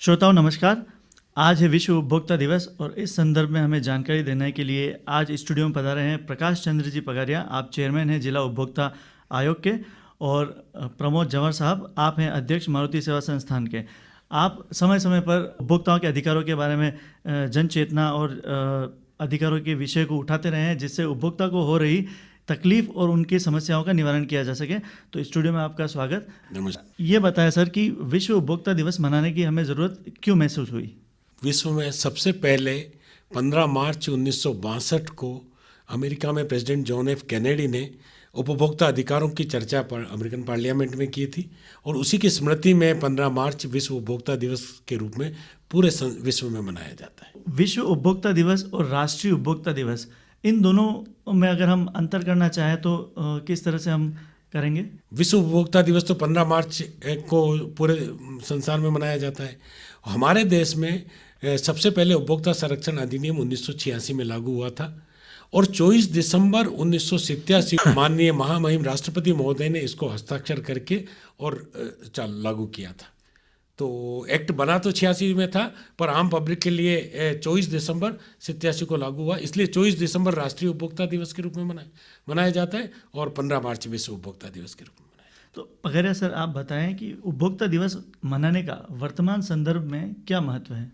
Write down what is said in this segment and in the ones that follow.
श्रोताओं नमस्कार। आज है विश्व उपभोक्ता दिवस और इस संदर्भ में हमें जानकारी देने के लिए आज स्टूडियो में पधारे हैं प्रकाश चंद्र जी पगारिया। आप चेयरमैन हैं जिला उपभोक्ता आयोग के, और प्रमोद जंवर साहब आप हैं अध्यक्ष मारुति सेवा संस्थान के। आप समय समय पर उपभोक्ताओं के अधिकारों के बारे में जन चेतना और अधिकारों के विषय को उठाते रहे हैं, जिससे उपभोक्ता को हो रही तकलीफ और उनकी समस्याओं का निवारण किया जा सके। तो स्टूडियो में आपका स्वागत। नमस्कार। ये बताया सर कि विश्व उपभोक्ता दिवस मनाने की हमें ज़रूरत क्यों महसूस हुई? विश्व में सबसे पहले 15 मार्च 1962 को अमेरिका में प्रेसिडेंट जॉन एफ कैनेडी ने उपभोक्ता अधिकारों की चर्चा पर अमेरिकन पार्लियामेंट में की थी, और उसी की स्मृति में 15 मार्च विश्व उपभोक्ता दिवस के रूप में पूरे विश्व में मनाया जाता है। विश्व उपभोक्ता दिवस और राष्ट्रीय उपभोक्ता दिवस, इन दोनों में अगर हम अंतर करना चाहें तो किस तरह से हम करेंगे? विश्व उपभोक्ता दिवस तो 15 मार्च को पूरे संसार में मनाया जाता है। हमारे देश में सबसे पहले उपभोक्ता संरक्षण अधिनियम 1986 में लागू हुआ था, और 24 दिसंबर 1987 माननीय महामहिम राष्ट्रपति महोदय ने इसको हस्ताक्षर करके और लागू किया था। तो एक्ट बना तो 86 में था, पर आम पब्लिक के लिए 24 दिसंबर 87 को लागू हुआ। इसलिए 24 दिसंबर राष्ट्रीय उपभोक्ता दिवस के रूप में मनाया जाता है, और 15 मार्च विश्व उपभोक्ता दिवस के रूप में मनाया जाता है। तो पगारिया सर, आप बताएं कि उपभोक्ता दिवस मनाने का वर्तमान संदर्भ में क्या महत्व है?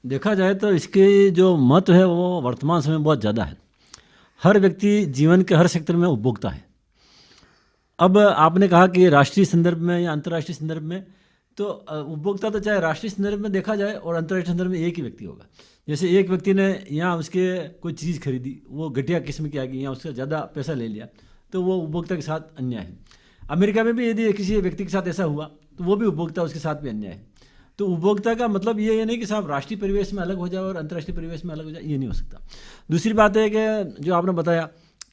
देखा जाए तो इसके जो महत्व है वो वर्तमान समय में बहुत ज़्यादा है। हर व्यक्ति जीवन के हर सेक्टर में उपभोक्ता है। अब आपने कहा कि राष्ट्रीय संदर्भ में या अंतर्राष्ट्रीय संदर्भ में, तो उपभोक्ता तो चाहे राष्ट्रीय संदर्भ में देखा जाए और अंतर्राष्ट्रीय संदर्भ में एक ही व्यक्ति होगा। जैसे एक व्यक्ति ने यहाँ उसके कोई चीज़ खरीदी, वो घटिया किस्म की आ गई या उससे ज़्यादा पैसा ले लिया, तो वो उपभोक्ता के साथ अन्याय है। अमेरिका में भी यदि किसी व्यक्ति के साथ ऐसा हुआ तो वो भी उपभोक्ता, उसके साथ भी अन्याय है। तो उपभोक्ता का मतलब ये नहीं कि साहब राष्ट्रीय परिवेश में अलग हो जाए और अंतर्राष्ट्रीय परिवेश में अलग हो जाए, ये नहीं हो सकता। दूसरी बात है कि जो आपने बताया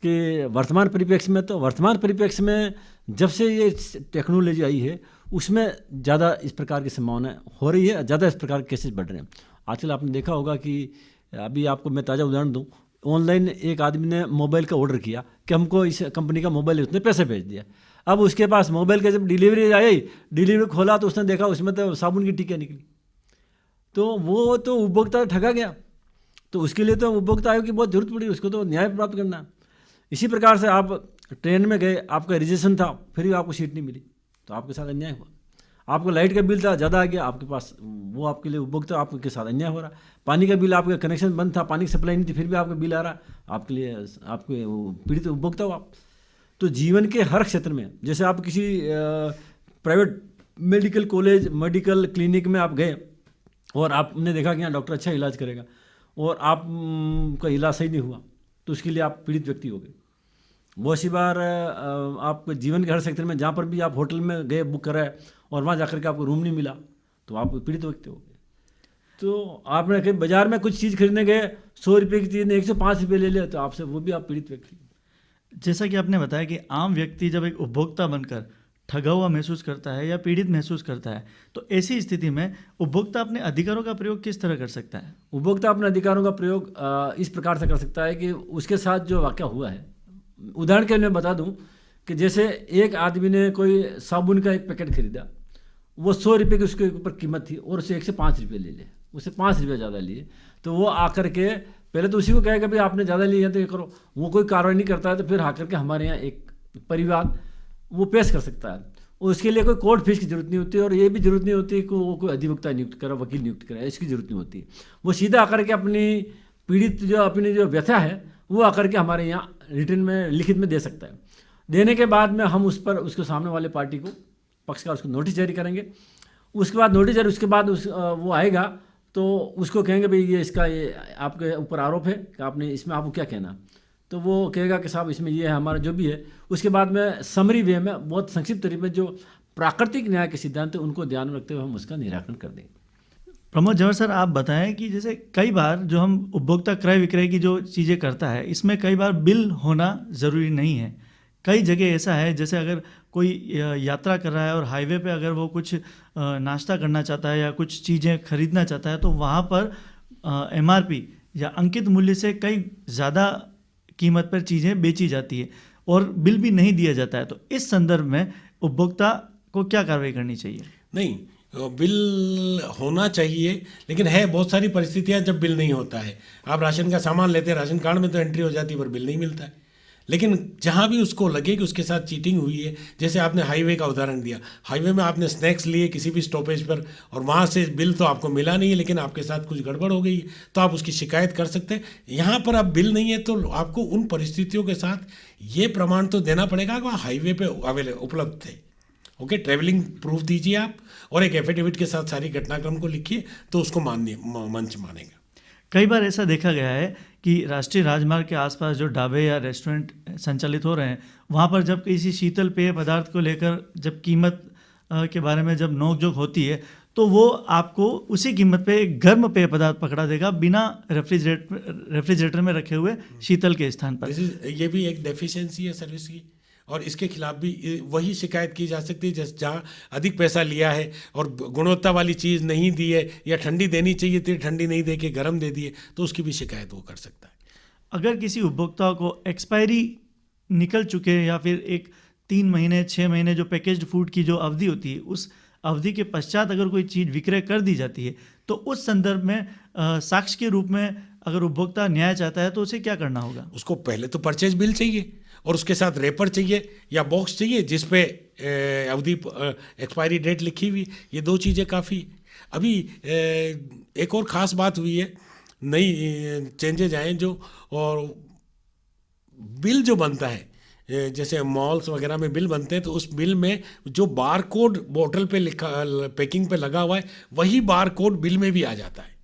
कि वर्तमान परिप्रेक्ष्य में, तो वर्तमान परिप्रेक्ष्य में जब से ये टेक्नोलॉजी आई है उसमें ज़्यादा इस प्रकार की संभावना हो रही है, ज़्यादा इस प्रकार के केसेस बढ़ रहे हैं। आजकल आपने देखा होगा कि अभी आपको मैं ताज़ा उदाहरण दूं, ऑनलाइन एक आदमी ने मोबाइल का ऑर्डर किया कि हमको इस कंपनी का मोबाइल, उसने पैसे भेज दिया। अब उसके पास मोबाइल का जब डिलीवरी आई, डिलीवरी खोला तो उसने देखा उसमें तो साबुन की टिक्कियाँ निकली। तो वो तो उपभोक्ता ठगा गया। तो उसके लिए तो उपभोक्ता आयोग की बहुत जरूरत पड़ी, उसको तो न्याय प्राप्त करना। इसी प्रकार से आप ट्रेन में गए, आपका रिजर्वेशन था, फिर भी आपको सीट नहीं मिली, तो आपके साथ अन्याय हुआ। आपको लाइट का बिल था, ज़्यादा आ गया आपके पास, वो आपके लिए उपभोक्ता, आपके साथ अन्याय हो रहा। पानी का बिल, आपका कनेक्शन बंद था, पानी की सप्लाई नहीं थी, फिर भी आपका बिल आ रहा, आपके लिए आपके पीड़ित उपभोक्ता हो आप। तो जीवन के हर क्षेत्र में, जैसे आप किसी private medical college, medical clinic में आप गए और आपने देखा कि यहाँ डॉक्टर अच्छा इलाज करेगा और आपका इलाज सही नहीं हुआ, तो उसके लिए आप पीड़ित व्यक्ति हो गए। बहुत सी बार आप जीवन के हर सेक्टर में, जहाँ पर भी आप होटल में गए, बुक कराए और वहाँ जाकर के आपको रूम नहीं मिला, तो आप पीड़ित व्यक्ति हो गए। तो आपने कहीं बाजार में कुछ चीज़ खरीदने गए, 100 रुपये की चीज़ ने 105 रुपये ले लिया, तो आपसे वो भी आप पीड़ित व्यक्ति। जैसा कि आपने बताया कि आम व्यक्ति जब एक उपभोक्ता बनकर ठगा हुआ महसूस करता है या पीड़ित महसूस करता है, तो ऐसी स्थिति में उपभोक्ता अपने अधिकारों का प्रयोग किस तरह कर सकता है? उपभोक्ता अपने अधिकारों का प्रयोग इस प्रकार से कर सकता है कि उसके साथ जो वाक़या हुआ है, उदाहरण के लिए मैं बता दूं कि जैसे एक आदमी ने कोई साबुन का एक पैकेट खरीदा, वो 100 रुपये की उसके ऊपर कीमत थी और उसे 105 रुपये ले लिए, उसे 5 रुपये ज़्यादा लिए। तो वो आकर के पहले तो उसी को कहेगा भाई आपने ज़्यादा लिया तो ये करो, वो कोई कार्रवाई नहीं करता है, तो फिर आकर के हमारे यहाँ एक परिवार वो पेश कर सकता है। उसके लिए कोई कोर्ट फीस की जरूरत नहीं होती, और ये भी जरूरत नहीं होती कि वो कोई अधिवक्ता नियुक्त करे, वकील नियुक्त करे, इसकी जरूरत नहीं होती। वो सीधा आकर के अपनी पीड़ित जो अपनी जो व्यथा है वो आकर के हमारे यहाँ रिटर्न में, लिखित में दे सकता है। देने के बाद में हम उस पर, उसके सामने वाले पार्टी को, पक्षकार, उसको नोटिस जारी करेंगे। उसके बाद नोटिस जारी, उसके बाद वो आएगा तो उसको कहेंगे भाई ये इसका, ये आपके ऊपर आरोप है कि आपने इसमें, आपको क्या कहना। तो वो कहेगा कि साहब इसमें ये है, हमारा जो भी है। उसके बाद में समरी वे में, बहुत संक्षिप्त तरीके में, जो प्राकृतिक न्याय के सिद्धांत है उनको ध्यान में रखते हुए हम उसका निराकरण कर देंगे। प्रमोद जंवर सर, आप बताएं कि जैसे कई बार जो हम उपभोक्ता क्रय विक्रय की जो चीज़ें करता है, इसमें कई बार बिल होना ज़रूरी नहीं है। कई जगह ऐसा है, जैसे अगर कोई यात्रा कर रहा है और हाईवे पे अगर वो कुछ नाश्ता करना चाहता है या कुछ चीज़ें खरीदना चाहता है, तो वहाँ पर MRP या अंकित मूल्य से कई ज़्यादा कीमत पर चीज़ें बेची जाती है और बिल भी नहीं दिया जाता है। तो इस संदर्भ में उपभोक्ता को क्या कार्रवाई करनी चाहिए? नहीं, बिल होना चाहिए, लेकिन है बहुत सारी परिस्थितियां जब बिल नहीं होता है। आप राशन का सामान लेते हैं, राशन कार्ड में तो एंट्री हो जाती है पर बिल नहीं मिलता है। लेकिन जहाँ भी उसको लगे कि उसके साथ चीटिंग हुई है, जैसे आपने हाईवे का उदाहरण दिया, हाईवे में आपने स्नैक्स लिए किसी भी स्टॉपेज पर और वहाँ से बिल तो आपको मिला नहीं है, लेकिन आपके साथ कुछ गड़बड़ हो गई है, तो आप उसकी शिकायत कर सकते हैं। यहाँ पर अब बिल नहीं है तो आपको उन परिस्थितियों के साथ ये प्रमाण तो देना पड़ेगा कि वहाँ हाईवे पे उपलब्ध थे। ओके, ट्रैवलिंग प्रूफ दीजिए आप और एक एफिडेविट के साथ सारी घटनाक्रम को लिखिए, तो उसको मंच मानेगा। कई बार ऐसा देखा गया है कि राष्ट्रीय राजमार्ग के आसपास जो ढाबे या रेस्टोरेंट संचालित हो रहे हैं, वहाँ पर जब किसी शीतल पेय पदार्थ को लेकर जब कीमत के बारे में जब नोकझोंक होती है, तो वो आपको उसी कीमत पे एक गर्म पेय पदार्थ पकड़ा देगा बिना रेफ्रिजरेटर में रखे हुए शीतल के स्थान पर। ये भी एक डेफिशिएंसी है सर्विस की, और इसके खिलाफ भी वही शिकायत की जा सकती है जैसे जहाँ अधिक पैसा लिया है और गुणवत्ता वाली चीज़ नहीं दी है, या ठंडी देनी चाहिए थी ठंडी नहीं दे के गर्म दे दिए, तो उसकी भी शिकायत वो कर सकता है। अगर किसी उपभोक्ता को एक्सपायरी निकल चुके या फिर एक 3 महीने 6 महीने जो पैकेज्ड फूड की जो अवधि होती है, उस अवधि के पश्चात अगर कोई चीज़ विक्रय कर दी जाती है, तो उस संदर्भ में साक्ष्य के रूप में अगर उपभोक्ता न्याय चाहता है तो उसे क्या करना होगा? उसको पहले तो परचेज बिल चाहिए और उसके साथ रेपर चाहिए या बॉक्स चाहिए जिसपे अवधि एक्सपायरी डेट लिखी हुई। ये 2 चीज़ें काफ़ी। अभी एक और ख़ास बात हुई है, नई चेंजेज आए जो, और बिल जो बनता है जैसे मॉल्स वगैरह में बिल बनते हैं, तो उस बिल में जो बार कोड बोतल पे लिखा पैकिंग पे लगा हुआ है, वही बार कोड बिल में भी आ जाता है।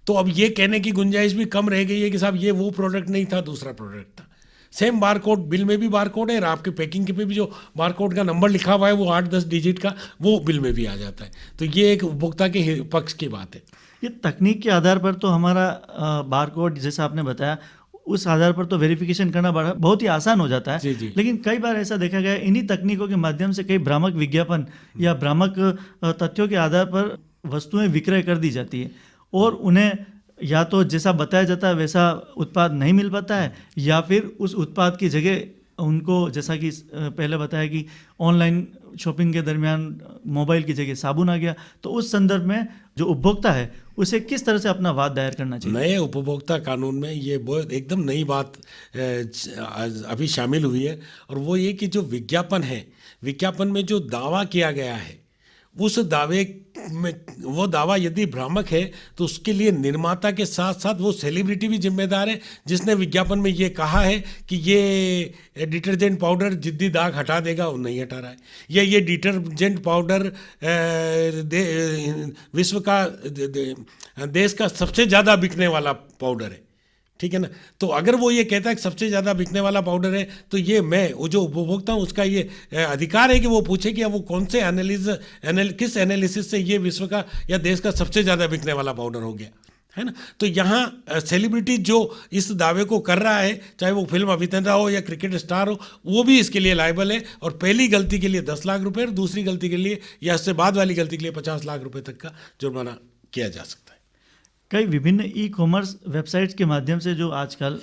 तो अब ये कहने की गुंजाइश भी कम रह गई है कि साहब ये वो प्रोडक्ट नहीं था, दूसरा प्रोडक्ट था। सेम बार कोड बिल में भी बार कोड है, और आपके पैकिंग के पे भी जो बार कोड का नंबर लिखा हुआ है वो 8-10 डिजिट का, वो बिल में भी आ जाता है। तो ये एक उपभोक्ता के पक्ष की बात है। ये तकनीक के आधार पर तो हमारा बार कोड जैसा आपने बताया, उस आधार पर तो वेरिफिकेशन करना बहुत ही आसान हो जाता है। जी जी। लेकिन कई बार ऐसा देखा गया इन्हीं तकनीकों के माध्यम से कई भ्रामक विज्ञापन या भ्रामक तथ्यों के आधार पर वस्तुएं विक्रय कर दी जाती है और उन्हें या तो जैसा बताया जाता है वैसा उत्पाद नहीं मिल पाता है, या फिर उस उत्पाद की जगह उनको, जैसा कि पहले बताया कि ऑनलाइन शॉपिंग के दरमियान मोबाइल की जगह साबुन आ गया। तो उस संदर्भ में जो उपभोक्ता है उसे किस तरह से अपना वाद दायर करना चाहिए? नए उपभोक्ता कानून में ये बहुत एकदम नई बात अभी शामिल हुई है, और वो ये कि जो विज्ञापन है, विज्ञापन में जो दावा किया गया है, उस दावे में वो दावा यदि भ्रामक है तो उसके लिए निर्माता के साथ साथ वो सेलिब्रिटी भी जिम्मेदार है जिसने विज्ञापन में ये कहा है कि ये डिटर्जेंट पाउडर जिद्दी दाग हटा देगा, वो नहीं हटा रहा है, या ये डिटर्जेंट पाउडर विश्व का देश का सबसे ज़्यादा बिकने वाला पाउडर है, ठीक है ना। तो अगर वो ये कहता है कि सबसे ज़्यादा बिकने वाला पाउडर है, तो ये मैं वो जो उपभोक्ता हूँ उसका ये अधिकार है कि वो पूछे कि वो कौन से किस एनालिसिस से ये विश्व का या देश का सबसे ज़्यादा बिकने वाला पाउडर हो गया, है ना। तो यहाँ सेलिब्रिटी जो इस दावे को कर रहा है, चाहे वो फिल्म अभिनेता हो या क्रिकेट स्टार हो, वो भी इसके लिए लायबल है, और पहली गलती के लिए 10 लाख रुपये और दूसरी गलती के लिए या उससे बाद वाली गलती के लिए 50 लाख रुपये तक का जुर्माना किया जा सकता है। कई विभिन्न ई कॉमर्स वेबसाइट्स के माध्यम से जो आजकल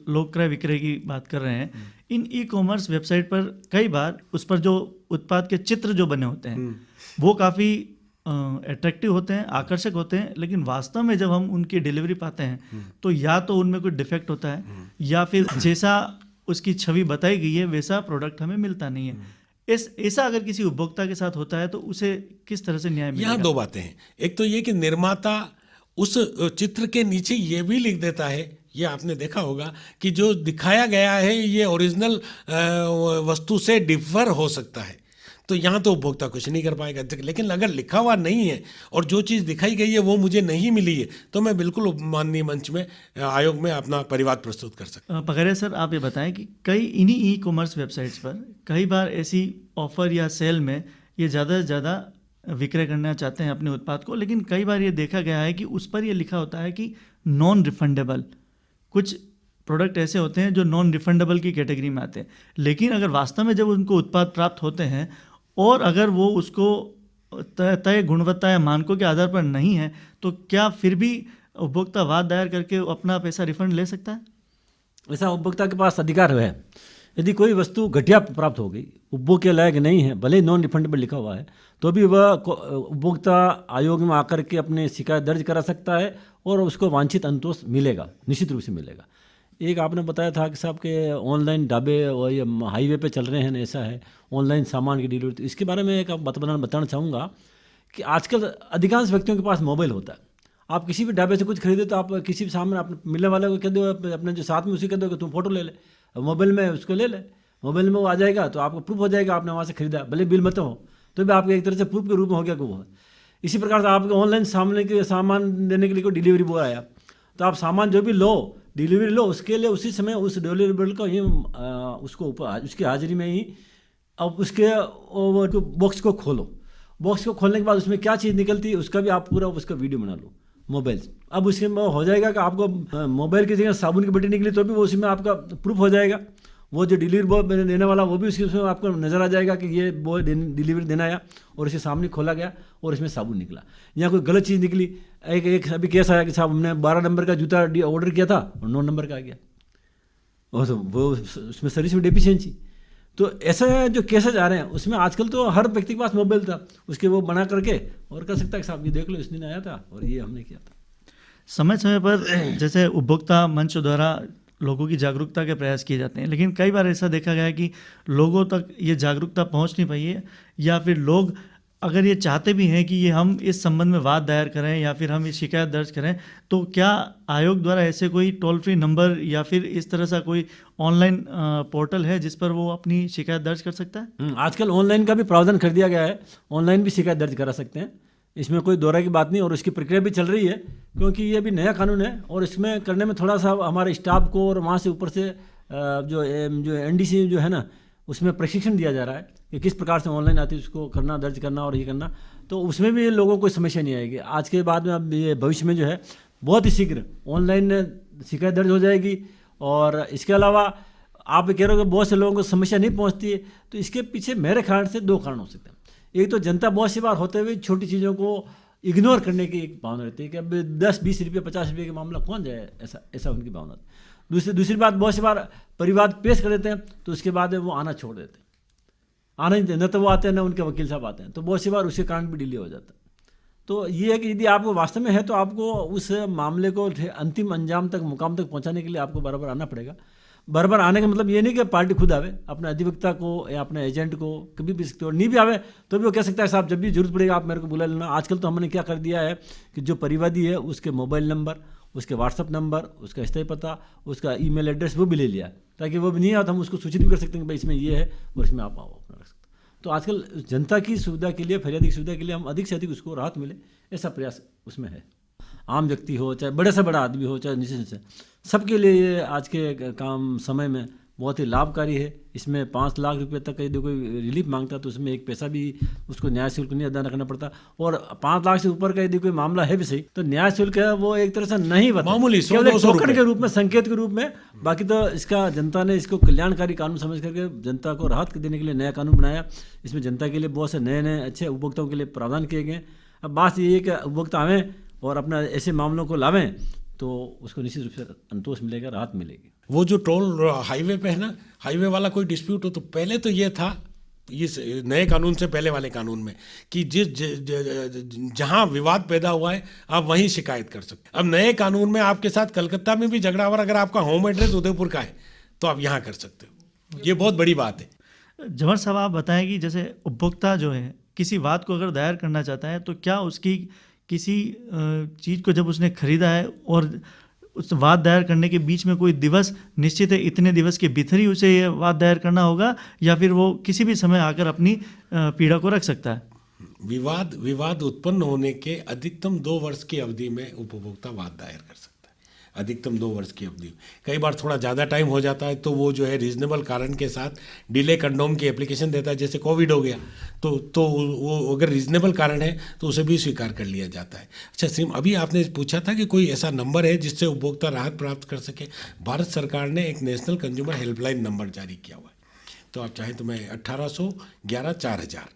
लोग क्रय विक्रय की बात कर रहे हैं, इन ई कॉमर्स वेबसाइट पर कई बार उस पर जो उत्पाद के चित्र जो बने होते हैं वो काफ़ी अट्रैक्टिव होते हैं, आकर्षक होते हैं, लेकिन वास्तव में जब हम उनकी डिलीवरी पाते हैं तो या तो उनमें कोई डिफेक्ट होता है या फिर जैसा उसकी छवि बताई गई है वैसा प्रोडक्ट हमें मिलता नहीं है। ऐसा अगर किसी उपभोक्ता के साथ होता है तो उसे किस तरह से न्याय मिलेगा? यहाँ 2 बातें हैं। एक तो ये कि निर्माता उस चित्र के नीचे ये भी लिख देता है, ये आपने देखा होगा कि जो दिखाया गया है ये ओरिजिनल वस्तु से डिफर हो सकता है, तो यहाँ तो उपभोक्ता कुछ नहीं कर पाएगा। लेकिन अगर लिखा हुआ नहीं है और जो चीज़ दिखाई गई है वो मुझे नहीं मिली है, तो मैं बिल्कुल माननीय मंच में आयोग में अपना परिवाद प्रस्तुत कर सकता हूँ। पकड़े सर, आप ये बताएं कि कई इन्हीं ई कॉमर्स वेबसाइट्स पर कई बार ऐसी ऑफर या सेल में ये ज़्यादा से ज़्यादा विक्रय करना चाहते हैं अपने उत्पाद को, लेकिन कई बार ये देखा गया है कि उस पर ये लिखा होता है कि नॉन रिफंडेबल। कुछ प्रोडक्ट ऐसे होते हैं जो नॉन रिफंडेबल की कैटेगरी में आते हैं, लेकिन अगर वास्तव में जब उनको उत्पाद प्राप्त होते हैं और अगर वो उसको तय गुणवत्ता या मानकों के आधार पर नहीं है, तो क्या फिर भी उपभोक्ता वाद दायर करके अपना पैसा रिफंड ले सकता है? ऐसा उपभोक्ता के पास अधिकार है, यदि कोई वस्तु घटिया प्राप्त हो गई, उपभोग के लायक नहीं है, भले ही नॉन रिफंडेबल लिखा हुआ है, तो भी वह उपभोक्ता आयोग में आकर के अपने शिकायत दर्ज करा सकता है और उसको वांछित अंतोष मिलेगा, निश्चित रूप से मिलेगा। एक आपने बताया था कि साहब के ऑनलाइन ढाबे और ये हाईवे पे चल रहे हैं, ऐसा है ऑनलाइन सामान की डिलीवरी। तो इसके बारे में एक बताना चाहूँगा कि आजकल अधिकांश व्यक्तियों के पास मोबाइल होता है। आप किसी भी ढाबे से कुछ खरीदे तो आप किसी भी सामने अपने मिलने वाले को कह दो, अपने जो साथ में उसी कह दो कि तुम फोटो ले ले, मोबाइल में उसको ले ले, मोबाइल में वो आ जाएगा तो आपको प्रूफ हो जाएगा आपने वहाँ से खरीदा, भले बिल मत हो तो भी आपके एक तरह से प्रूफ के रूप में हो गया कि वो है। इसी प्रकार से आपके ऑनलाइन सामान देने के लिए कोई डिलीवरी बॉय आया तो आप सामान जो भी लो, डिलीवरी लो, उसके लिए उसी समय उस डिलीवरी बॉय को ही उसको उसकी हाजिरी में ही अब उसके बॉक्स को खोलो। बॉक्स को खोलने के बाद उसमें क्या चीज़ निकलती है उसका भी आप पूरा उसका वीडियो बना लो मोबाइल से। अब उसमें हो जाएगा कि आपको मोबाइल की जगह साबुन की बट्टी निकली तो भी वो उसमें आपका प्रूफ हो जाएगा। वो जो डिलीवरी बॉय देने वाला वो भी उसमें आपको नज़र आ जाएगा कि ये बॉय डिलीवरी देना आया और इसके सामने खोला गया और इसमें साबुन निकला। या कोई गलत चीज़ निकली, एक अभी केस आया कि साहब हमने 12 नंबर का जूता ऑर्डर किया था और 9 नंबर का आ गया, और तो वो उसमें सर्विस में डेफिशिएंसी। तो ऐसा जो केसेज आ रहे हैं उसमें आजकल तो हर व्यक्ति के पास मोबाइल था, उसके वो बना करके और कर सकता है कि साहब ये देख लो इस दिन आया था और ये हमने किया था। समय समय पर जैसे उपभोक्ता मंच द्वारा लोगों की जागरूकता के प्रयास किए जाते हैं, लेकिन कई बार ऐसा देखा गया है कि लोगों तक ये जागरूकता पहुंच नहीं पाई है, या फिर लोग अगर ये चाहते भी हैं कि ये हम इस संबंध में वाद दायर करें या फिर हम ये शिकायत दर्ज करें, तो क्या आयोग द्वारा ऐसे कोई टोल फ्री नंबर या फिर इस तरह सा कोई ऑनलाइन पोर्टल है जिस पर वो अपनी शिकायत दर्ज कर सकता है? आजकल ऑनलाइन का भी प्रावधान कर दिया गया है, ऑनलाइन भी शिकायत दर्ज करा सकते हैं, इसमें कोई दोहरा की बात नहीं। और उसकी प्रक्रिया भी चल रही है क्योंकि ये भी नया कानून है और इसमें करने में थोड़ा सा हमारे स्टाफ को और वहाँ से ऊपर से जो NDC जो है ना उसमें प्रशिक्षण दिया जा रहा है कि किस प्रकार से ऑनलाइन आती है उसको करना, दर्ज करना और ये करना, तो उसमें भी लोगों को समस्या नहीं आएगी। आज के बाद में अब ये भविष्य में जो है बहुत ही शीघ्र ऑनलाइन शिकायत दर्ज हो जाएगी। और इसके अलावा आप कह रहे हो कि बहुत से लोगों को समस्या नहीं पहुंचती है, तो इसके पीछे मेरे ख्याल से 2 कारण हो सकते हैं। एक तो जनता बहुत सी बार होते हुए छोटी चीज़ों को इग्नोर करने की एक भावना रहती है कि अब 10-20 रुपये 50 रुपये का मामला कौन जाए, ऐसा उनकी भावना है। दूसरी बात, बहुत सी बार परिवाद पेश कर देते हैं तो उसके बाद वो आना छोड़ देते हैं, आना ही न तो वो आते हैं न उनके वकील साहब आते हैं, तो बहुत सी बार उसके कारण भी डिले हो जाता है। तो ये है कि यदि आपको वास्तव में है तो आपको उस मामले को अंतिम अंजाम तक, मुकाम तक पहुंचाने के लिए आपको बार आना पड़ेगा। बार आने का मतलब ये नहीं कि पार्टी खुद आवे, अपने अधिवक्ता को या अपने एजेंट को कभी भी सकते हो, नहीं भी आवे तो भी वो कह सकता है साहब जब भी जरूरत पड़ेगा आप मेरे को बुला लेना। आजकल तो हमने क्या कर दिया है कि जो परिवादी है उसके मोबाइल नंबर, उसके व्हाट्सअप नंबर, उसका स्थायी पता, उसका ईमेल एड्रेस वो भी ले लिया, ताकि वो भी नहीं आता हम उसको सूचित भी कर सकते हैं कि भाई इसमें ये है और इसमें आप आओ अपना रख सकते। तो आजकल जनता की सुविधा के लिए, फरियादी की सुविधा के लिए हम अधिक से अधिक उसको राहत मिले, ऐसा प्रयास उसमें है। आम व्यक्ति हो चाहे बड़े से बड़ा आदमी हो चाहे निश्चित से, सबके लिए ये आज के काम समय में बहुत ही लाभकारी है। इसमें 5 लाख रुपए तक यदि कोई रिलीफ मांगता है तो उसमें एक पैसा भी उसको न्याय शुल्क नहीं अदा करना पड़ता, और 5 लाख से ऊपर का यदि कोई मामला है भी सही तो न्याय शुल्क है वो एक तरह से नहीं बता, मामूली टोकन के रूप में, संकेत के रूप में। बाकी तो इसका जनता ने इसको कल्याणकारी कानून समझ करके जनता को राहत देने के लिए नया कानून बनाया। इसमें जनता के लिए बहुत से नए अच्छे उपभोक्ताओं के लिए प्रावधान किए गए। अब बात ये है कि उपभोक्ता आवें और अपना ऐसे मामलों को लावें तो उसको निश्चित रूप से संतोष मिलेगा, राहत मिलेगी। वो जो टोल हाईवे पे है ना, हाईवे वाला कोई डिस्प्यूट हो तो पहले तो ये था, इस नए कानून से पहले वाले कानून में, कि जहां विवाद पैदा हुआ है आप वहीं शिकायत कर सकते। अब नए कानून में आपके साथ कलकत्ता में भी झगड़ा हुआ, अगर आपका होम एड्रेस उदयपुर का है तो आप यहाँ कर सकते हो। ये बहुत बड़ी बात है। जमर साहब आप बताएं कि जैसे उपभोक्ता जो है किसी बात को अगर दायर करना चाहता है तो क्या उसकी किसी चीज़ को जब उसने खरीदा है और उस वाद दायर करने के बीच में कोई दिवस निश्चित है, इतने दिवस के भीतर ही उसे ये वाद दायर करना होगा, या फिर वो किसी भी समय आकर अपनी पीड़ा को रख सकता है? विवाद उत्पन्न होने के अधिकतम 2 वर्ष की अवधि में उपभोक्ता वाद दायर कर सकता है। अधिकतम 2 वर्ष की अवधि। कई बार थोड़ा ज़्यादा टाइम हो जाता है तो वो जो है रीजनेबल कारण के साथ डिले कंडोम की एप्लीकेशन देता है, जैसे कोविड हो गया तो वो अगर रीजनेबल कारण है तो उसे भी स्वीकार कर लिया जाता है। अच्छा सिम, अभी आपने पूछा था कि कोई ऐसा नंबर है जिससे उपभोक्ता राहत प्राप्त कर सके। भारत सरकार ने एक नेशनल कंज्यूमर हेल्पलाइन नंबर जारी किया हुआ है, तो आप चाहें तो मैं 1811-4000,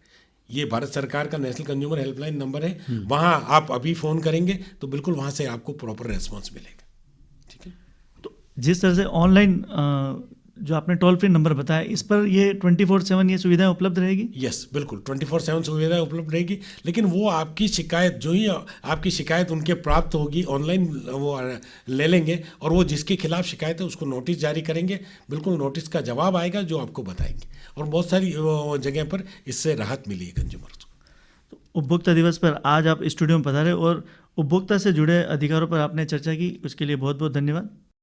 ये भारत सरकार का नेशनल कंज्यूमर हेल्पलाइन नंबर है। वहाँ आप अभी फ़ोन करेंगे तो बिल्कुल वहाँ से आपको प्रॉपर रेस्पॉन्स मिलेगा। ठीक है। तो जिस तरह से ऑनलाइन जो आपने टोल फ्री नंबर बताया, इस पर ये 24/7 ये सुविधाएं उपलब्ध रहेगी? यस, बिल्कुल 24/7 सुविधा उपलब्ध रहेगी। लेकिन वो आपकी शिकायत, जो ही आपकी शिकायत उनके प्राप्त होगी, ऑनलाइन वो ले लेंगे और वो जिसके खिलाफ शिकायत है उसको नोटिस जारी करेंगे। बिल्कुल नोटिस का जवाब आएगा जो आपको बताएंगे, और बहुत सारी जगह पर इससे राहत मिली है कंज्यूमर्स को। उपभोक्ता दिवस पर आज आप स्टूडियो में पधारे और उपभोक्ता से जुड़े अधिकारों पर आपने चर्चा की, उसके लिए बहुत बहुत धन्यवाद।